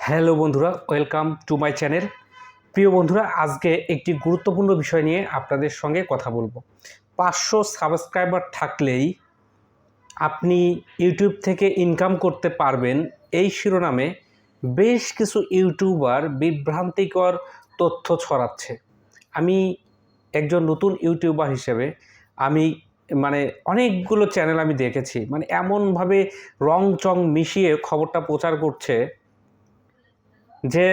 Hello বন্ধুরা, welcome to my channel. প্রিয় বন্ধুরা, আজকে একটি গুরুত্বপূর্ণ বিষয় নিয়ে আপনাদের সঙ্গে কথা বলবো। 500 সাবস্ক্রাইবার থাকলেই আপনি ইউটিউব থেকে ইনকাম করতে পারবেন, এই শিরোনামে বেশ কিছু ইউটিউবার বিভ্রান্তিকর তথ্য ছড়াচ্ছে। আমি একজন নতুন ইউটিউবার হিসেবে আমি অনেকগুলো চ্যানেল আমি দেখেছি, এমনভাবে রং চং মিশিয়ে খবরটা প্রচার করছে যে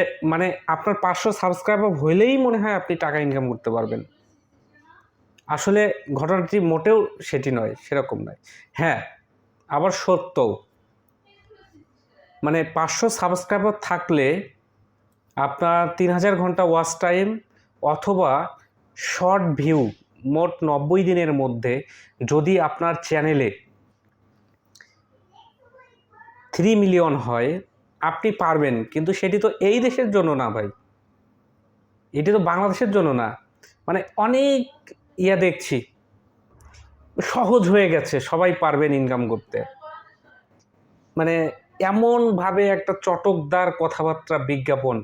আপনার 500 সাবস্ক্রাইবার হইলেই মনে হয় আপনি টাকা ইনকাম করতে পারবেন। আসলে ঘটনাটি মোটেও সেটি নয়, সেরকম নয়। হ্যাঁ, আবার সত্যও। 500 সাবস্ক্রাইবার থাকলে আপনার 3000 ঘন্টা ওয়াচ টাইম অথবা শর্ট ভিউ মোট 90 দিনের মধ্যে যদি আপনার চ্যানেলে 3 মিলিয়ন হয়, আপনি পারবেন। কিন্তু সেটি তো এই দেশের জন্য না ভাই, এটি তো বাংলাদেশের জন্য না। অনেক দেখছি সহজ হয়ে গেছে, সবাই পারবেন ইনকাম করতে। এমনভাবে একটা চটকদার কথাবার্তা, বিজ্ঞাপন,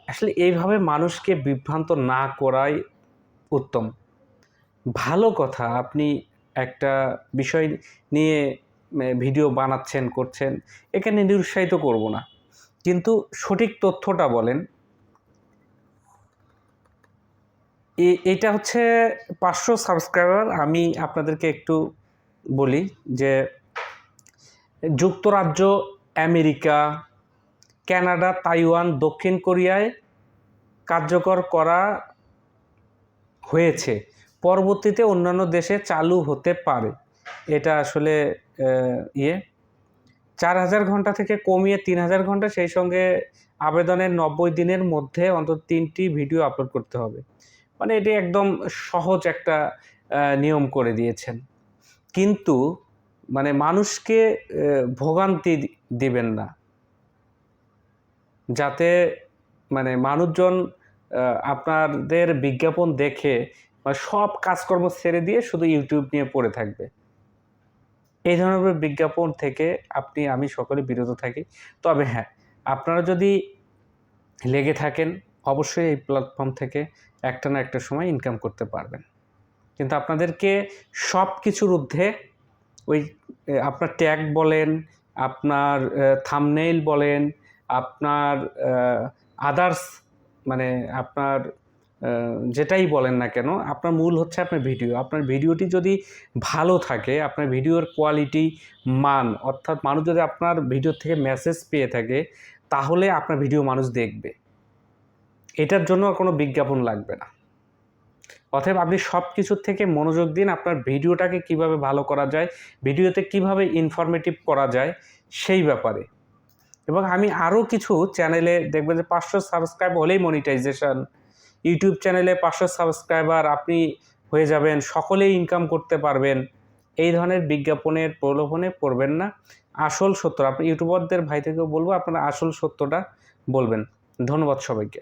আসলে এইভাবে মানুষকে বিভ্রান্ত না করাই উত্তম। ভালো কথা, আপনি একটা বিষয় নিয়ে ভিডিও বানাচ্ছেন, করছেন, এখানে নিরুৎসাহিত করব না, কিন্তু সঠিক তথ্যটা বলেন। এটা হচ্ছে 500 সাবস্ক্রাইবার। আমি আপনাদেরকে একটু বলি যে যুক্তরাজ্য, আমেরিকা, কানাডা, তাইওয়ান, দক্ষিণ কোরিয়ায় কার্যকর করা হয়েছে, পরবর্তীতে অন্যান্য দেশে চালু হতে পারে। এটা আসলে 4000 ঘন্টা থেকে কমিয়ে 3000 ঘন্টা, সেই সঙ্গে আবেদনের 90 দিনের মধ্যে অন্তত 3টি ভিডিও আপলোড করতে হবে। এটি একদম সহজ একটা নিয়ম করে দিয়েছেন, কিন্তু মানুষকে ভোগান্তি দিবেন না, যাতে মানুষজন আপনাদের বিজ্ঞাপন দেখে সব কাজকর্ম ছেড়ে দিয়ে শুধু ইউটিউব নিয়ে পড়ে থাকবে। এই ধরনের বিজ্ঞাপন থেকে আমি সকলে বিরত থাকি। তবে হ্যাঁ, আপনারা যদি লেগে থাকেন, অবশ্যই এই প্ল্যাটফর্ম থেকে একটা না একটা সময় ইনকাম করতে পারবেন। কিন্তু আপনাদেরকে সব কিছুর ঊর্ধ্বে আপনার ট্যাগ বলেন, আপনার থাম্বনেইল বলেন, আপনার আদার্স আপনার যেটাই বলেন না কেন, আপনার মূল হচ্ছে আপনার ভিডিও। আপনার ভিডিওটি যদি ভালো থাকে, আপনার ভিডিওর কোয়ালিটি, মান, অর্থাৎ মানুষ যদি আপনার ভিডিও থেকে মেসেজ পেয়ে থাকে, তাহলে আপনার ভিডিও মানুষ দেখবে। এটার জন্য আর কোনো বিজ্ঞাপন লাগবে না। অতএব আপনি সব কিছুর থেকে মনোযোগ দিন আপনার ভিডিওটাকে কিভাবে ভালো করা যায়, ভিডিওতে কিভাবে ইনফরমেটিভ করা যায় সেই ব্যাপারে। এবং আমি আরও কিছু চ্যানেলে দেখবেন যে 500 সাবস্ক্রাইব হলেই মনিটাইজেশন, ইউটিউব চ্যানেলে 500 সাবস্ক্রাইবার আপনি হয়ে যাবেন, সকলেই ইনকাম করতে পারবেন। এই ধরনের বিজ্ঞাপনের প্রলোভনে পড়বেন না। আসল সত্য, আপনি ইউটিউবারদের ভাই থেকেও বলবো, আপনারা আসল সত্যটা বলবেন। ধন্যবাদ সবাইকে।